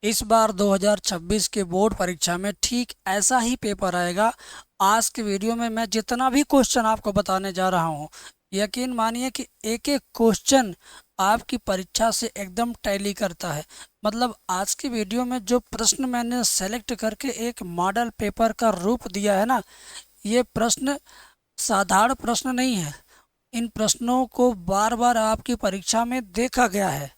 इस बार 2026 के बोर्ड परीक्षा में ठीक ऐसा ही पेपर आएगा। आज के वीडियो में मैं जितना भी क्वेश्चन आपको बताने जा रहा हूँ, यकीन मानिए कि एक एक क्वेश्चन आपकी परीक्षा से एकदम टैली करता है। मतलब आज की वीडियो में जो प्रश्न मैंने सेलेक्ट करके एक मॉडल पेपर का रूप दिया है ना, ये प्रश्न साधारण प्रश्न नहीं है। इन प्रश्नों को बार बार आपकी परीक्षा में देखा गया है।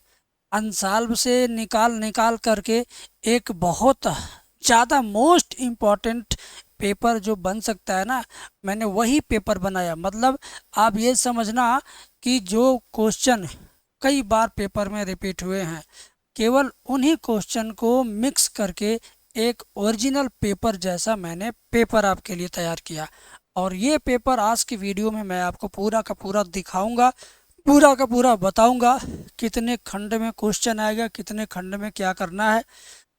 अंसाल्व से निकाल निकाल करके एक बहुत ज़्यादा मोस्ट इम्पॉर्टेंट पेपर जो बन सकता है ना, मैंने वही पेपर बनाया। मतलब आप ये समझना कि जो क्वेश्चन कई बार पेपर में रिपीट हुए हैं, केवल उन्हीं क्वेश्चन को मिक्स करके एक ओरिजिनल पेपर जैसा मैंने पेपर आपके लिए तैयार किया। और ये पेपर आज की वीडियो में मैं आपको पूरा का पूरा दिखाऊंगा, पूरा का पूरा बताऊंगा। कितने खंड में क्वेश्चन आएगा, कितने खंड में क्या करना है,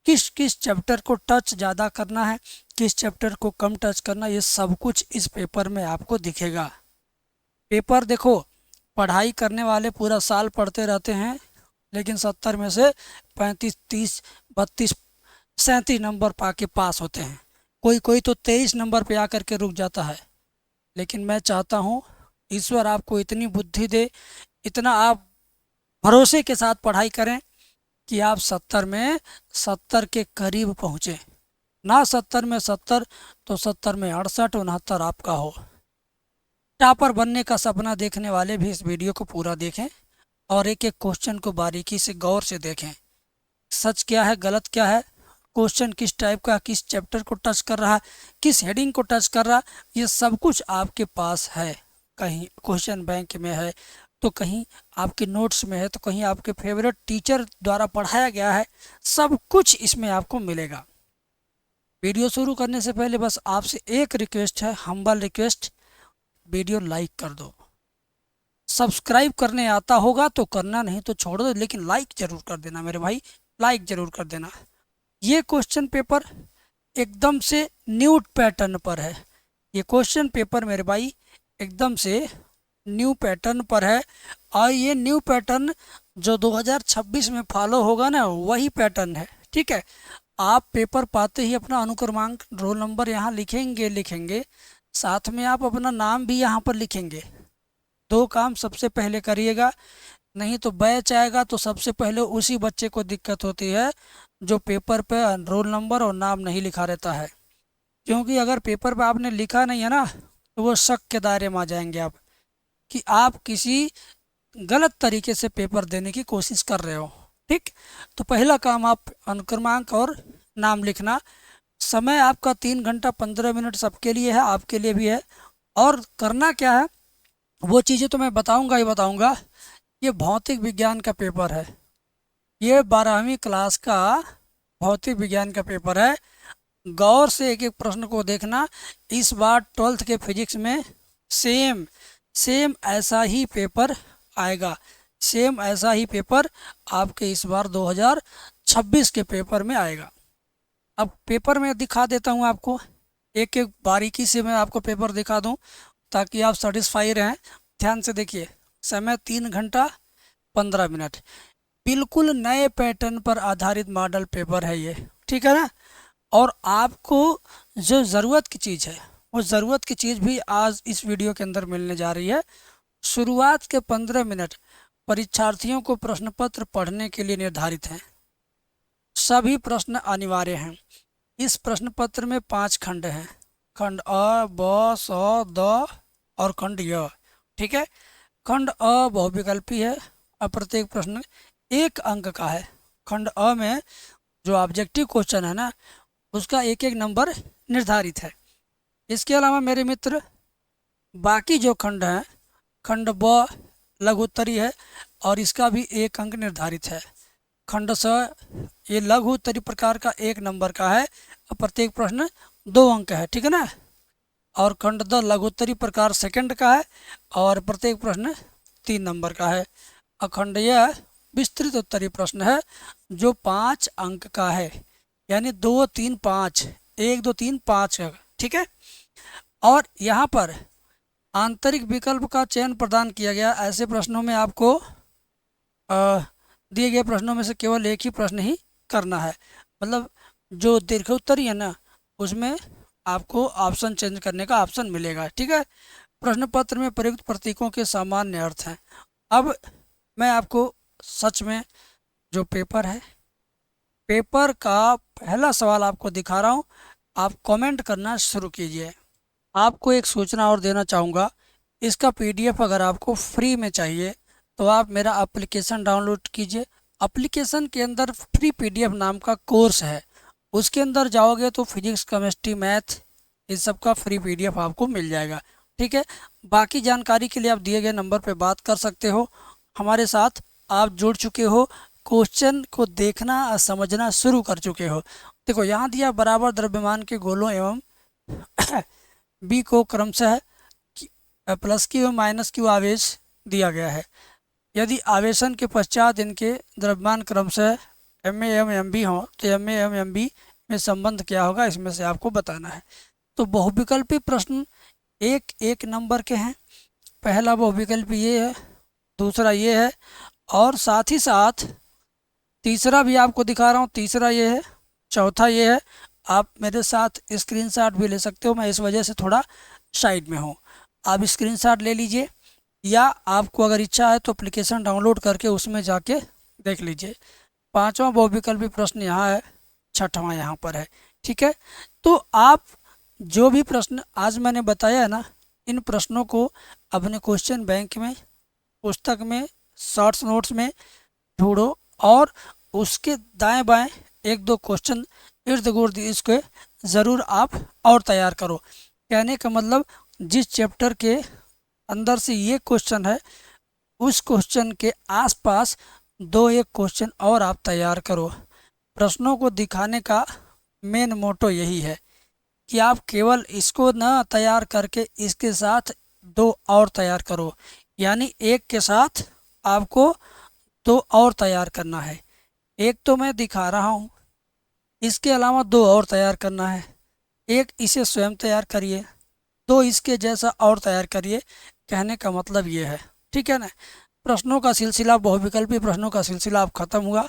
किस किस चैप्टर को टच ज़्यादा करना है, किस चैप्टर को कम टच करना, ये सब कुछ इस पेपर में आपको दिखेगा। पेपर देखो, पढ़ाई करने वाले पूरा साल पढ़ते रहते हैं, लेकिन 70 में से 35, 30, 32, 37 नंबर पाके पास होते हैं। कोई कोई तो 23 नंबर पे आकर के रुक जाता है। लेकिन मैं चाहता हूँ ईश्वर आपको इतनी बुद्धि दे, इतना आप भरोसे के साथ पढ़ाई करें कि आप 70 में 70 के करीब पहुँचे। ना 70 में 70 तो 70 में 68, 69 आपका हो। टॉपर बनने का सपना देखने वाले भी इस वीडियो को पूरा देखें और एक एक क्वेश्चन को बारीकी से गौर से देखें। सच क्या है, गलत क्या है, क्वेश्चन किस टाइप का, किस चैप्टर को टच कर रहा है, किस हेडिंग को टच कर रहा है, ये सब कुछ आपके पास है। कहीं क्वेश्चन बैंक में है, तो कहीं आपके नोट्स में है, तो कहीं आपके फेवरेट टीचर द्वारा पढ़ाया गया है। सब कुछ इसमें आपको मिलेगा। वीडियो शुरू करने से पहले बस आपसे एक रिक्वेस्ट है, हम्बल रिक्वेस्ट, वीडियो लाइक कर दो। सब्सक्राइब करने आता होगा तो करना, नहीं तो छोड़ दो, लेकिन लाइक जरूर कर देना मेरे भाई, लाइक जरूर कर देना। ये क्वेश्चन पेपर एकदम से न्यू पैटर्न पर है। ये क्वेश्चन पेपर मेरे भाई एकदम से न्यू पैटर्न पर है। और ये न्यू पैटर्न जो 2026 में फॉलो होगा ना, वही पैटर्न है। ठीक है, आप पेपर पाते ही अपना अनुक्रमांक, रोल नंबर यहाँ लिखेंगे, साथ में आप अपना नाम भी यहाँ पर लिखेंगे। दो काम सबसे पहले करिएगा, नहीं तो बैच आएगा तो सबसे पहले उसी बच्चे को दिक्कत होती है जो पेपर पे रोल नंबर और नाम नहीं लिखा रहता है। क्योंकि अगर पेपर पे आपने लिखा नहीं है ना, तो वो शक के दायरे में आ जाएंगे आप, कि आप किसी गलत तरीके से पेपर देने की कोशिश कर रहे हो। ठीक, तो पहला काम आप अनुक्रमांक और नाम लिखना। समय आपका 3 घंटा 15 मिनट सबके लिए है, आपके लिए भी है। और करना क्या है वो चीज़ें तो मैं बताऊंगा ही बताऊंगा। ये भौतिक विज्ञान का पेपर है, ये 12वीं क्लास का भौतिक विज्ञान का पेपर है। गौर से एक एक प्रश्न को देखना। इस बार 12th के फिजिक्स में सेम सेम ऐसा ही पेपर आएगा। सेम ऐसा ही पेपर आपके इस बार 2026 के पेपर में आएगा। अब पेपर में दिखा देता हूँ आपको, एक एक बारीकी से मैं आपको पेपर दिखा दूँ ताकि आप सेटिस्फाई रहें। ध्यान से देखिए, समय 3 घंटा 15 मिनट। बिल्कुल नए पैटर्न पर आधारित मॉडल पेपर है ये, ठीक है ना। और आपको जो ज़रूरत की चीज़ है, वो ज़रूरत की चीज़ भी आज इस वीडियो के अंदर मिलने जा रही है। शुरुआत के 15 मिनट परीक्षार्थियों को प्रश्न पत्र पढ़ने के लिए निर्धारित हैं। सभी प्रश्न अनिवार्य हैं। इस प्रश्न पत्र में 5 खंड हैं, खंड अ, ब, स, द और खंड य। ठीक है, खंड अ बहुविकल्पी है और प्रत्येक प्रश्न 1 अंक का है। खंड अ में जो ऑब्जेक्टिव क्वेश्चन है ना, उसका 1 1 नंबर निर्धारित है। इसके अलावा मेरे मित्र बाकी जो खंड हैं, खंड ब लघु उत्तरीय है और इसका भी 1 अंक निर्धारित है। खंड स ये लघु उत्तरीय प्रकार का 1 नंबर का है और प्रत्येक प्रश्न 2 अंक है, ठीक है ना। और खंड द लघु उत्तरीय प्रकार सेकंड का है और प्रत्येक प्रश्न 3 नंबर का है। और खंड यह विस्तृत उत्तरीय प्रश्न है जो 5 अंक का है, यानी 2 3 5, 1 2 3 5 का, ठीक है। और यहाँ पर आंतरिक विकल्प का चयन प्रदान किया गया। ऐसे प्रश्नों में आपको दिए गए प्रश्नों में से केवल एक ही प्रश्न ही करना है। मतलब जो दीर्घोत्तरी है ना, उसमें आपको ऑप्शन चेंज करने का ऑप्शन मिलेगा। ठीक है। प्रश्न पत्र में प्रयुक्त प्रतीकों के सामान्य अर्थ हैं। अब मैं आपको सच में जो पेपर है, पेपर का पहला सवाल आपको दिखा रहा हूँ। आप कमेंट करना शुरू कीजिए। आपको एक सूचना और देना चाहूँगा, इसका पीडीएफ अगर आपको फ्री में चाहिए तो आप मेरा एप्लीकेशन डाउनलोड कीजिए। एप्लीकेशन के अंदर फ्री पीडीएफ नाम का कोर्स है, उसके अंदर जाओगे तो फिजिक्स केमिस्ट्री मैथ इस सब का फ्री पीडीएफ आपको मिल जाएगा। ठीक है। बाकी जानकारी के लिए आप दिए गए नंबर पर बात कर सकते हो। हमारे साथ आप जुड़ चुके हो, क्वेश्चन को देखना और समझना शुरू कर चुके हो। देखो यहाँ दिया, बराबर द्रव्यमान के गोलों एवं बी को क्रमशः प्लस क्यू एवं माइनस क्यू आवेश दिया गया है। यदि आवेशन के पश्चात इनके द्रव्यमान क्रमशः एम ए एवं एम बी हों तो एम ए एवं एम बी में संबंध क्या होगा, इसमें से आपको बताना है। तो बहुविकल्पी प्रश्न एक एक नंबर के हैं। पहला बहुविकल्पी ये है, दूसरा ये है, और साथ ही साथ तीसरा भी आपको दिखा रहा हूँ। तीसरा ये है, चौथा ये है। आप मेरे साथ स्क्रीनशॉट भी ले सकते हो, मैं इस वजह से थोड़ा साइड में हूँ। आप स्क्रीनशॉट ले लीजिए, या आपको अगर इच्छा है तो एप्लीकेशन डाउनलोड करके उसमें जाके देख लीजिए। पांचवा बहुविकल्पी प्रश्न यहाँ है, छठवां यहाँ पर है। ठीक है। तो आप जो भी प्रश्न आज मैंने बताया है ना, इन प्रश्नों को अपने क्वेश्चन बैंक में, पुस्तक में, शॉर्ट्स नोट्स में ढूंढो, और उसके दाएं बाएं एक दो क्वेश्चन इर्द गिर्द इसके ज़रूर आप और तैयार करो। कहने का मतलब, जिस चैप्टर के अंदर से ये क्वेश्चन है, उस क्वेश्चन के आसपास दो एक क्वेश्चन और आप तैयार करो। प्रश्नों को दिखाने का मेन मोटो यही है कि आप केवल इसको न तैयार करके इसके साथ दो और तैयार करो, यानी एक के साथ आपको दो और तैयार करना है। एक तो मैं दिखा रहा हूँ, इसके अलावा दो और तैयार करना है। एक इसे स्वयं तैयार करिए, दो इसके जैसा और तैयार करिए। कहने का मतलब ये है। ठीक है ना। प्रश्नों का सिलसिला, बहुविकल्पी प्रश्नों का सिलसिला अब खत्म हुआ।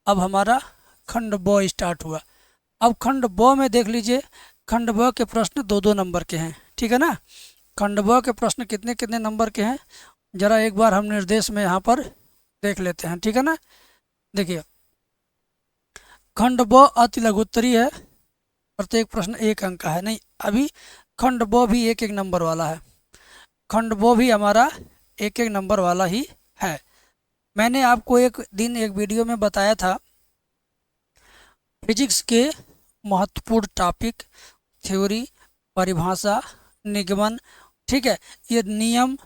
अब हमारा खंड ब स्टार्ट हुआ। अब खंड ब में देख लीजिए, खंड ब के प्रश्न दो दो नंबर के हैं। ठीक है ना। खंड ब के प्रश्न कितने कितने नंबर के हैं, जरा एक बार हम निर्देश में यहाँ पर देख लेते हैं। ठीक है ना। देखिए, खंड ब अति लघुत्तरी है, प्रत्येक प्रश्न एक अंक का है। नहीं, अभी खंड ब भी एक एक नंबर वाला है। खंड ब भी हमारा एक एक नंबर वाला ही है। मैंने आपको एक दिन एक वीडियो में बताया था, फिजिक्स के महत्वपूर्ण टॉपिक, थ्योरी, परिभाषा, निगमन, ठीक है, ये नियम,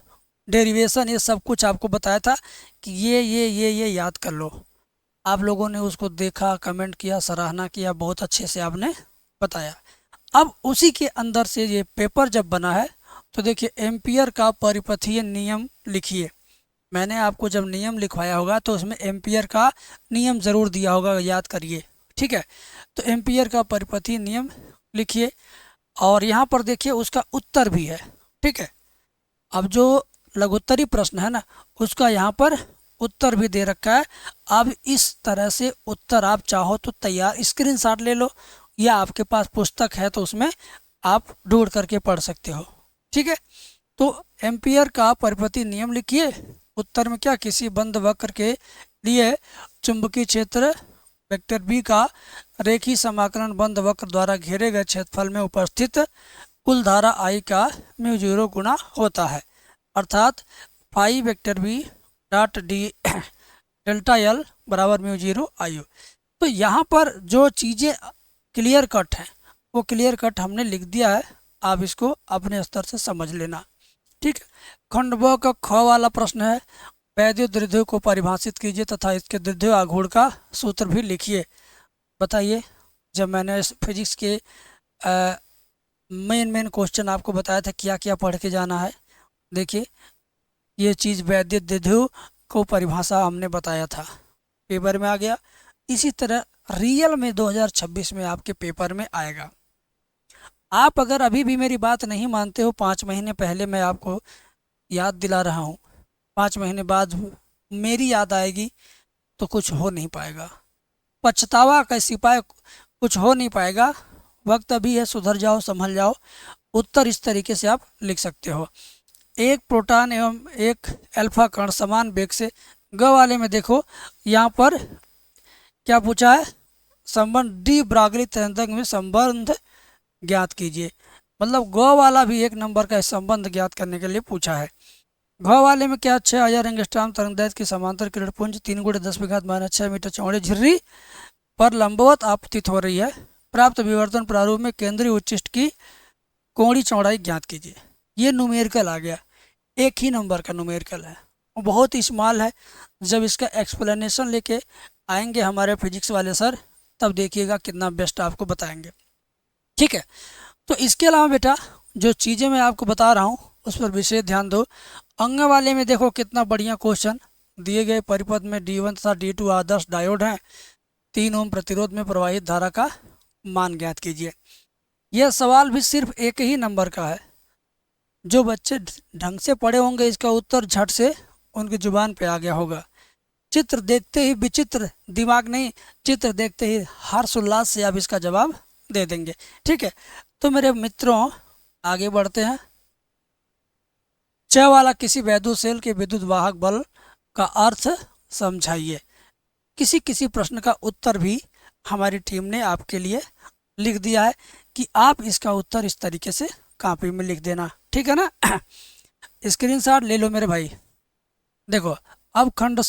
डेरिवेशन, ये सब कुछ आपको बताया था कि ये याद कर लो। आप लोगों ने उसको देखा, कमेंट किया, सराहना किया, बहुत अच्छे से आपने बताया। अब उसी के अंदर से ये पेपर जब बना है तो देखिए, एम्पियर का परिपथीय नियम लिखिए। मैंने आपको जब नियम लिखवाया होगा तो उसमें एम्पियर का नियम ज़रूर दिया होगा, याद करिए। ठीक है। तो एम्पियर का परिपथीय नियम लिखिए, और यहाँ पर देखिए उसका उत्तर भी है। ठीक है। अब जो लघुत्तरी प्रश्न है ना, उसका यहाँ पर उत्तर भी दे रखा है। अब इस तरह से उत्तर आप चाहो तो तैयार स्क्रीनशॉट ले लो, या आपके पास पुस्तक है तो उसमें आप ढूंढ करके पढ़ सकते हो। ठीक है। तो एम्पियर का परिपथीय नियम लिखिए। उत्तर में क्या, किसी बंद वक्र के लिए चुंबकीय क्षेत्र वेक्टर बी का रेखीय समाकलन बंद वक्र द्वारा घेरे गए क्षेत्रफल में उपस्थित कुल धारा आई का म्यू जीरो गुना होता है, अर्थात phi vector B dot D delta L बराबर म्यू जीरो आई। तो यहाँ पर जो चीज़ें क्लियर कट हैं वो क्लियर कट हमने लिख दिया है, आप इसको अपने स्तर से समझ लेना। ठीक है। खंड ब का ख वाला प्रश्न है, वैद्युत द्विध्रुव को परिभाषित कीजिए तथा इसके द्विध्रुव आघूर्ण का सूत्र भी लिखिए। बताइए, जब मैंने फिजिक्स के मेन क्वेश्चन आपको बताया था क्या क्या पढ़ के जाना है, देखिए ये चीज़ वैद्युत द्विध्रुव को परिभाषा हमने बताया था, पेपर में आ गया। इसी तरह रियल में 2026 में आपके पेपर में आएगा। आप अगर अभी भी मेरी बात नहीं मानते हो, 5 महीने पहले मैं आपको याद दिला रहा हूँ, 5 महीने बाद मेरी याद आएगी तो कुछ हो नहीं पाएगा। पछतावा का सिपाही कुछ हो नहीं पाएगा, वक्त अभी है, सुधर जाओ, संभल जाओ। उत्तर इस तरीके से आप लिख सकते हो। एक प्रोटॉन एवं एक अल्फा कण समान वेग से, ग वाले में देखो यहाँ पर क्या पूछा है, संबंध डी ब्रागली तरंग में संबंध ज्ञात कीजिए। मतलब ग वाला भी एक नंबर का संबंध ज्ञात करने के लिए पूछा है। घ वाले में क्या, 6000 एंगस्ट्रॉम तरंगदैर्घ्य की समांतर किरण पुंज 3 × 10⁻⁶ मीटर चौड़े झिर्री पर लंबवत आपतित हो रही है। प्राप्त विवर्तन प्रारूप में केंद्रीय उच्चिष्ट की कोणीय चौड़ाई ज्ञात कीजिए। ये न्यूमेरिकल आ गया, एक ही नंबर का न्यूमेरिकल है, वो बहुत ही स्मॉल है। जब इसका एक्सप्लेनेशन लेके आएंगे हमारे फिजिक्स वाले सर, तब देखिएगा कितना बेस्ट आपको बताएंगे। ठीक है, तो इसके अलावा बेटा जो चीज़ें मैं आपको बता रहा हूँ उस पर विशेष ध्यान दो। अंग वाले में देखो कितना बढ़िया क्वेश्चन दिए गए। परिपथ में D1 तथा D2 आदर्श डायोड हैं। 3 ओम प्रतिरोध में प्रवाहित धारा का मान ज्ञात कीजिए। यह सवाल भी सिर्फ एक ही नंबर का है। जो बच्चे ढंग से पढ़े होंगे इसका उत्तर झट से उनकी जुबान पे आ गया होगा। चित्र देखते ही विचित्र दिमाग नहीं, चित्र देखते ही हर्ष उल्लास से आप इसका जवाब दे देंगे। ठीक है, तो मेरे मित्रों आगे बढ़ते हैं। च वाला, किसी वैद्युत सेल के विद्युत वाहक बल का अर्थ समझाइए। किसी किसी प्रश्न का उत्तर भी हमारी टीम ने आपके लिए लिख दिया है कि आप इसका उत्तर इस तरीके से कॉपी में लिख देना। ठीक है ना। स्क्रीनशॉट ले लो मेरे भाई। देखो अब खंड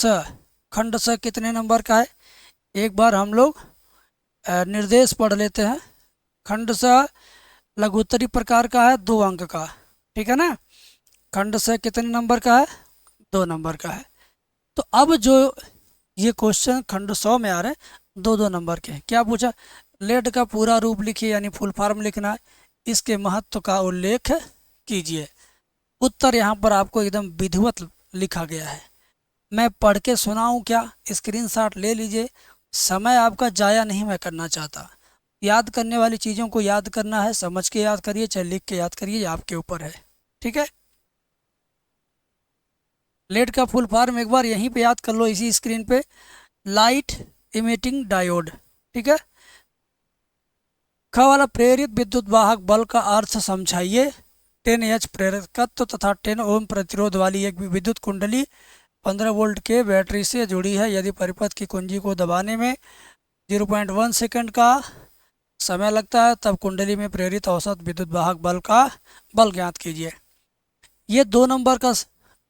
स कितने नंबर का है, एक बार हम लोग निर्देश पढ़ लेते हैं। खंड स लघुत्तरी प्रकार का है, 2 अंक का। ठीक है ना। खंड स कितने नंबर का है, 2 नंबर का है। तो अब जो ये क्वेश्चन खंड 100 में आ रहे हैं 2-2 नंबर के। क्या पूछा, लेड का पूरा रूप लिखिए, यानी फुल फॉर्म लिखना है। इसके महत्व का उल्लेख कीजिए। उत्तर यहाँ पर आपको एकदम विधिवत लिखा गया है। मैं पढ़ के सुनाऊँ क्या, स्क्रीनशॉट ले लीजिए। समय आपका जाया नहीं मैं करना चाहता। याद करने वाली चीज़ों को याद करना है, समझ के याद करिए चाहे लिख के याद करिए, आपके ऊपर है। ठीक है, लेड का फुल फॉर्म एक बार यहीं पे याद कर लो, इसी स्क्रीन पे, लाइट इमिटिंग डायोड। ठीक है। ख वाला, प्रेरित विद्युत वाहक बल का अर्थ समझाइए। 10H प्रेरकत्व तथा 10 ओम प्रतिरोध वाली एक विद्युत कुंडली 15 वोल्ट के बैटरी से जुड़ी है। यदि परिपथ की कुंजी को दबाने में 0.1 सेकंड का समय लगता है, तब कुंडली में प्रेरित औसत विद्युत वाहक बल का बल ज्ञात कीजिए। ये 2 नंबर का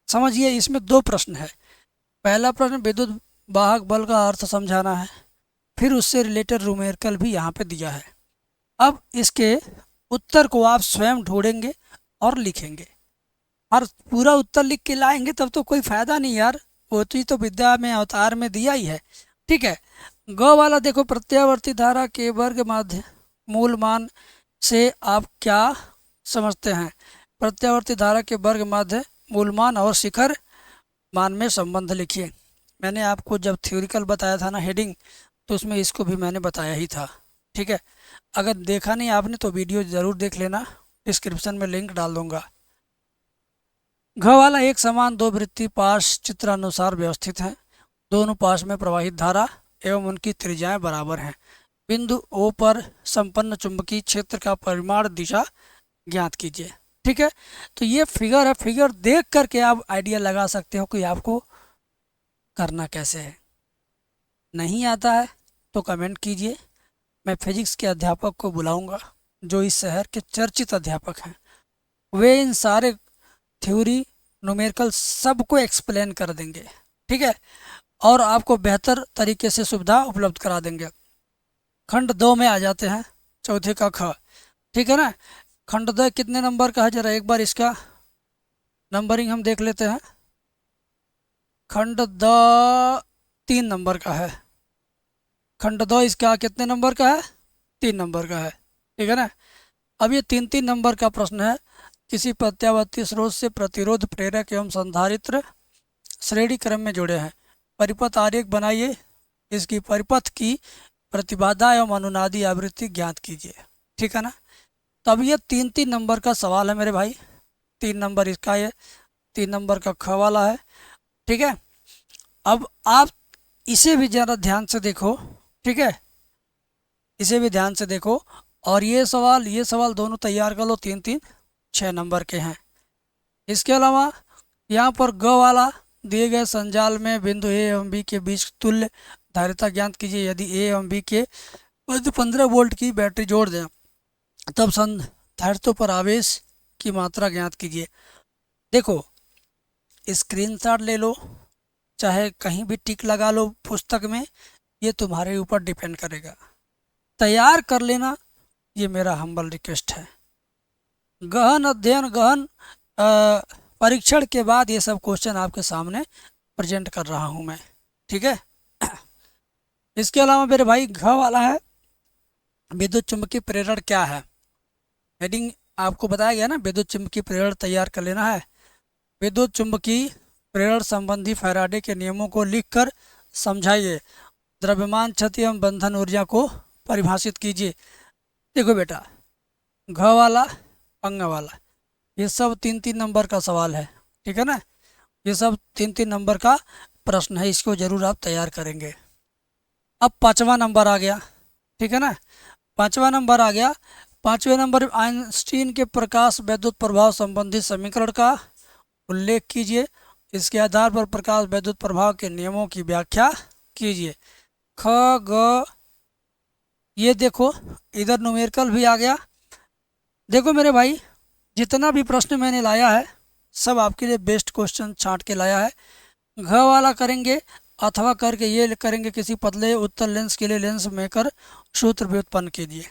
समझिए, इसमें 2 प्रश्न है। पहला प्रश्न विद्युत वाहक बल का अर्थ समझाना है, फिर उससे रिलेटेड न्यूमेरिकल भी यहाँ पे दिया है। अब इसके उत्तर को आप स्वयं ढूंढेंगे और लिखेंगे, और पूरा उत्तर लिख के लाएंगे तब तो कोई फायदा नहीं यार, वो तो विद्या में अवतार में दिया ही है। ठीक है। ग वाला देखो, प्रत्यावर्ती धारा के वर्ग माध्य मूल मान से आप क्या समझते हैं। प्रत्यावर्ती धारा के वर्ग माध्य मूल मान और शिखर मान में संबंध लिखिए। मैंने आपको जब थ्योरिकल बताया था ना हेडिंग, तो उसमें इसको भी मैंने बताया ही था। ठीक है, अगर देखा नहीं आपने तो वीडियो ज़रूर देख लेना, डिस्क्रिप्शन में लिंक डाल दूंगा। घ वाला, एक समान 2 वृत्तीय पाश चित्रानुसार व्यवस्थित हैं। दोनों पाश में प्रवाहित धारा एवं उनकी त्रिज्याएं बराबर हैं। बिंदु O पर संपन्न चुंबकीय क्षेत्र का परिमाण दिशा ज्ञात कीजिए। ठीक है, तो ये फिगर है, फिगर देख करके आप आइडिया लगा सकते हो कि आपको करना कैसे है। नहीं आता है तो कमेंट कीजिए, मैं फिजिक्स के अध्यापक को बुलाऊंगा जो इस शहर के चर्चित अध्यापक हैं। वे इन सारे थ्योरी न्यूमेरिकल सबको एक्सप्लेन कर देंगे। ठीक है, और आपको बेहतर तरीके से सुविधा उपलब्ध करा देंगे। खंड 2 में आ जाते हैं, चौथे का ख। ठीक है ना। खंड 2 कितने नंबर का है, जरा एक बार इसका नंबरिंग हम देख लेते हैं। खंड 2 3 नंबर का है। खंड 2 इसका कितने नंबर का है, 3 नंबर का है। ठीक है ना। अब ये 3-3 नंबर का प्रश्न है। किसी प्रत्यावर्ती स्रोत से प्रतिरोध, प्रेरक एवं संधारित्र श्रेणी क्रम में जुड़े हैं। परिपथ आरेख बनाइए। इसकी परिपथ की प्रतिबाधा एवं अनुनादी आवृत्ति ज्ञात कीजिए। ठीक है ना। तो अब ये 3-3 नंबर का सवाल है मेरे भाई। 3 नंबर इसका है, 3 नंबर का ख वाला है। ठीक है, अब आप इसे भी ज़रा ध्यान से देखो। ठीक है, इसे भी ध्यान से देखो। और ये सवाल दोनों तैयार कर लो, 3 3 6 नंबर के हैं। इसके अलावा यहाँ पर ग वाला, दिए गए संजाल में बिंदु ए एवं बी के बीच तुल्य धारिता ज्ञात कीजिए। यदि ए एवं बी के मध्य 15 वोल्ट की बैटरी जोड़ दें तब संधारित्रों पर आवेश की मात्रा ज्ञात कीजिए। देखो, स्क्रीनशॉट ले लो, चाहे कहीं भी टिक लगा लो पुस्तक में, ये तुम्हारे ऊपर डिपेंड करेगा। तैयार कर लेना, ये मेरा हम्बल रिक्वेस्ट है। गहन अध्ययन, गहन परीक्षण के बाद ये सब क्वेश्चन आपके सामने प्रेजेंट कर रहा हूँ मैं, ठीक है। इसके अलावा मेरे भाई घ वाला है, विद्युत चुम्बकीय प्रेरण क्या है। हेडिंग आपको बताया गया ना, विद्युत चुम्बकीय प्रेरण तैयार कर लेना है। विद्युत चुम्बकीय प्रेरण संबंधी फैराडे के नियमों को लिखकर समझाइए। द्रव्यमान, क्षति एवं बंधन ऊर्जा को परिभाषित कीजिए। देखो बेटा, घ वाला, अंग वाला, ये सब 3 3 नंबर का सवाल है, ठीक है ना। ये सब 3 3 नंबर का प्रश्न है, इसको जरूर आप तैयार करेंगे। अब 5वां नंबर आ गया, ठीक है ना। 5वां नंबर आ गया। 5वें नंबर, आइंस्टीन के प्रकाश विद्युत प्रभाव संबंधी समीकरण का उल्लेख कीजिए। इसके आधार पर प्रकाश विद्युत प्रभाव के नियमों की व्याख्या कीजिए। ख ग, ये देखो इधर न्यूमेरिकल भी आ गया। देखो मेरे भाई, जितना भी प्रश्न मैंने लाया है सब आपके लिए बेस्ट क्वेश्चन छांट के लाया है। घ वाला करेंगे अथवा करके ये करेंगे, किसी पतले उत्तल लेंस के लिए लेंस मेकर सूत्र व्युत्पन्न कीजिए।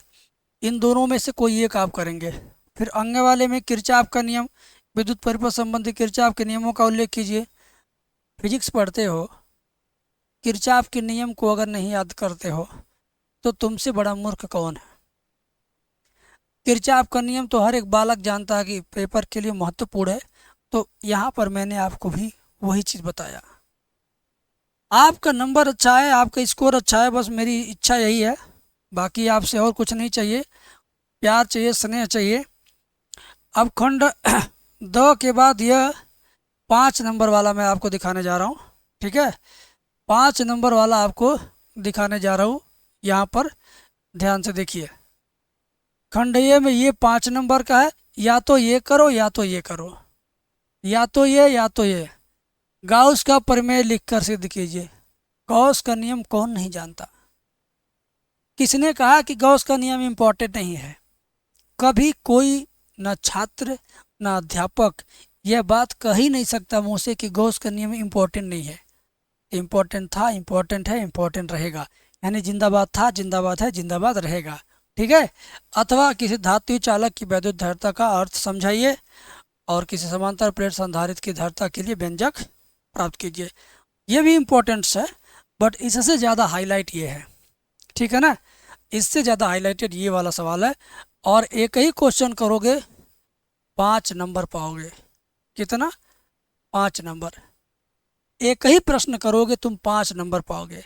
इन दोनों में से कोई एक आप करेंगे। फिर अंग वाले में किरचॉफ का नियम, विद्युत परिपथ संबंधी किरचॉफ के नियमों का उल्लेख कीजिए। फिजिक्स पढ़ते हो, किरचॉफ के नियम को अगर नहीं याद करते हो तो तुमसे बड़ा मूर्ख कौन है। किरचॉफ का नियम तो हर एक बालक जानता है कि पेपर के लिए महत्वपूर्ण है, तो यहाँ पर मैंने आपको भी वही चीज़ बताया। आपका नंबर अच्छा है, आपका स्कोर अच्छा है, बस मेरी इच्छा यही है, बाकी आपसे और कुछ नहीं चाहिए। प्यार चाहिए, स्नेह चाहिए। अब खंड द के बाद यह 5 नंबर वाला मैं आपको दिखाने जा रहा हूँ, ठीक है। 5 नंबर वाला आपको दिखाने जा रहा हूँ, यहाँ पर ध्यान से देखिए। खंड ए में ये 5 नंबर का है, या तो ये करो या तो ये करो, या तो ये या तो ये। गाउस का प्रमेय लिखकर सिद्ध कीजिए। गॉस का नियम कौन नहीं जानता। किसने कहा कि गॉस का नियम इम्पोर्टेंट नहीं है। कभी कोई न छात्र न अध्यापक यह बात कह ही नहीं सकता मुँह से कि गॉस का नियम इम्पोर्टेंट नहीं है। इम्पोर्टेंट था, इम्पोर्टेंट है, इम्पोर्टेंट रहेगा। यानी जिंदाबाद था, जिंदाबाद है, जिंदाबाद रहेगा, ठीक है। अथवा किसी धातु चालक की वैद्युत धारिता का अर्थ समझाइए और किसी समांतर प्लेट संधारित्र की धारिता के लिए व्यंजक प्राप्त कीजिए। ये भी इम्पोर्टेंट्स है, बट इससे ज़्यादा हाईलाइट ये है, ठीक है ना। इससे ज़्यादा हाईलाइटेड ये वाला सवाल है, और एक ही क्वेश्चन करोगे 5 नंबर पाओगे। कितना? 5 नंबर। एक ही प्रश्न करोगे तुम 5 नंबर पाओगे।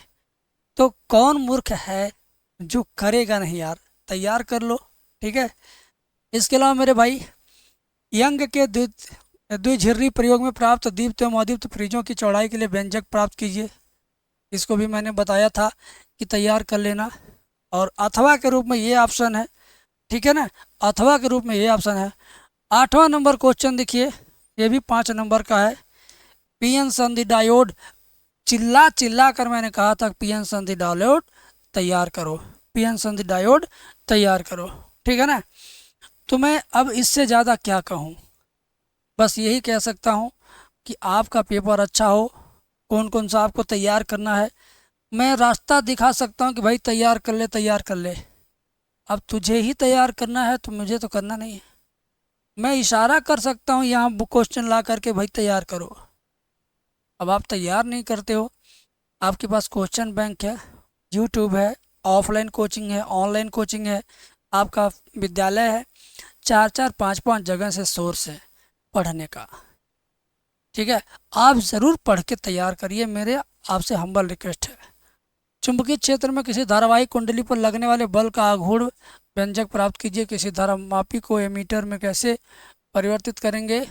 तो कौन मूर्ख है जो करेगा नहीं यार। तैयार कर लो, ठीक है। इसके अलावा मेरे भाई, यंग के द्विझिर्री प्रयोग में प्राप्त दीप्त एवं अदीप्त फ्रीजों की चौड़ाई के लिए व्यंजक प्राप्त कीजिए। इसको भी मैंने बताया था कि तैयार कर लेना। और अथवा के रूप में ये ऑप्शन है, ठीक है ना। अथवा के रूप में ये ऑप्शन है। 8वां नंबर क्वेश्चन देखिए, ये भी 5 नंबर का है। पीएन संधि डायोड, चिल्ला चिल्ला कर मैंने कहा था पीएन संधि डायोड तैयार करो, पीएन संधि डायोड तैयार करो, ठीक है ना। तो मैं अब इससे ज़्यादा क्या कहूँ, बस यही कह सकता हूँ कि आपका पेपर अच्छा हो। कौन कौन सा आपको तैयार करना है मैं रास्ता दिखा सकता हूँ कि भाई तैयार कर ले, तैयार कर ले। अब तुझे ही तैयार करना है तो मुझे तो करना नहीं है। मैं इशारा कर सकता हूँ यहाँ क्वेश्चन ला करके भाई तैयार करो। अब आप तैयार नहीं करते हो। आपके पास क्वेश्चन बैंक है, यूट्यूब है, ऑफलाइन कोचिंग है, ऑनलाइन कोचिंग है, आपका विद्यालय है, 4 4 5 5 जगह से सोर्स है पढ़ने का, ठीक है। आप ज़रूर पढ़ के तैयार करिए, मेरे आपसे हम्बल रिक्वेस्ट है। चुंबकीय क्षेत्र में किसी धारावाहिक कुंडली पर लगने वाले बल का आघूर्ण व्यंजक प्राप्त कीजिए। किसी धारामापी को एमीटर में कैसे परिवर्तित करेंगे।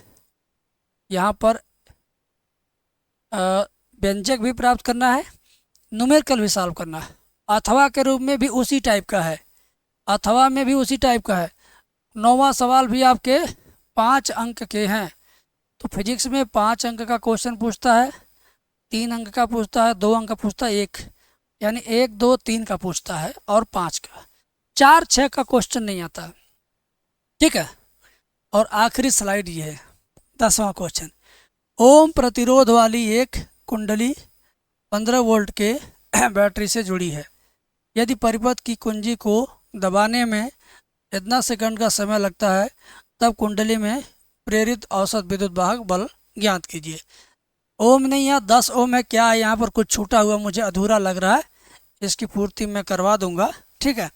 यहाँ पर व्यंजक भी प्राप्त करना है, न्यूमेरिकल भी सॉल्व करना है। अथवा के रूप में भी उसी टाइप का है, अथवा में भी उसी टाइप का है। 9वां सवाल भी आपके 5 अंक के हैं। तो फिजिक्स में 5 अंक का क्वेश्चन पूछता है, 3 अंक का पूछता है, 2 अंक का पूछता है, एक यानी 1 2 3 का पूछता है और 5 का। 4 6 का क्वेश्चन नहीं आता। ठीक है। और आखिरी स्लाइड ये है, 10वां क्वेश्चन। ओम प्रतिरोध वाली एक कुंडली 15 वोल्ट के बैटरी से जुड़ी है। यदि परिपथ की कुंजी को दबाने में इतना सेकंड का समय लगता है, तब कुंडली में प्रेरित औसत विद्युत वाहक बल ज्ञात कीजिए। ओम नहीं, यहाँ 10 ओम है। क्या है यहाँ पर कुछ छूटा हुआ मुझे अधूरा लग रहा है, इसकी पूर्ति मैं करवा दूंगा। ठीक है।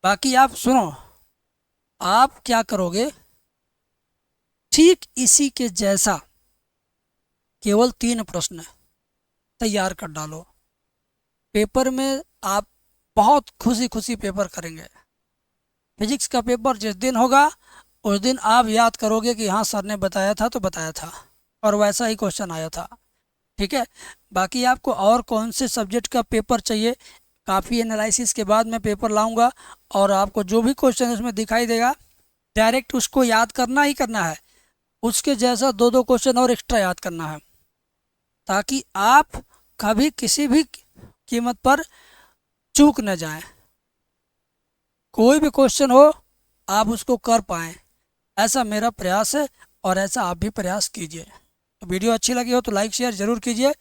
बाकी आप सुनो, आप क्या करोगे, ठीक इसी के जैसा केवल 3 प्रश्न तैयार कर डालो। पेपर में आप बहुत खुशी खुशी पेपर करेंगे। फिजिक्स का पेपर जिस दिन होगा उस दिन आप याद करोगे कि हाँ सर ने बताया था तो बताया था, और वैसा ही क्वेश्चन आया था। ठीक है। बाकी आपको और कौन से सब्जेक्ट का पेपर चाहिए, काफ़ी एनालिसिस के बाद मैं पेपर लाऊंगा, और आपको जो भी क्वेश्चन उसमें दिखाई देगा डायरेक्ट उसको याद करना ही करना है। उसके जैसा 2 क्वेश्चन और एक्स्ट्रा याद करना है, ताकि आप कभी किसी भी कीमत पर चूक न जाएं। कोई भी क्वेश्चन हो आप उसको कर पाएँ, ऐसा मेरा प्रयास है, और ऐसा आप भी प्रयास कीजिए। तो वीडियो अच्छी लगी हो तो लाइक शेयर ज़रूर कीजिए,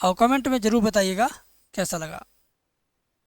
और कमेंट में ज़रूर बताइएगा कैसा लगा।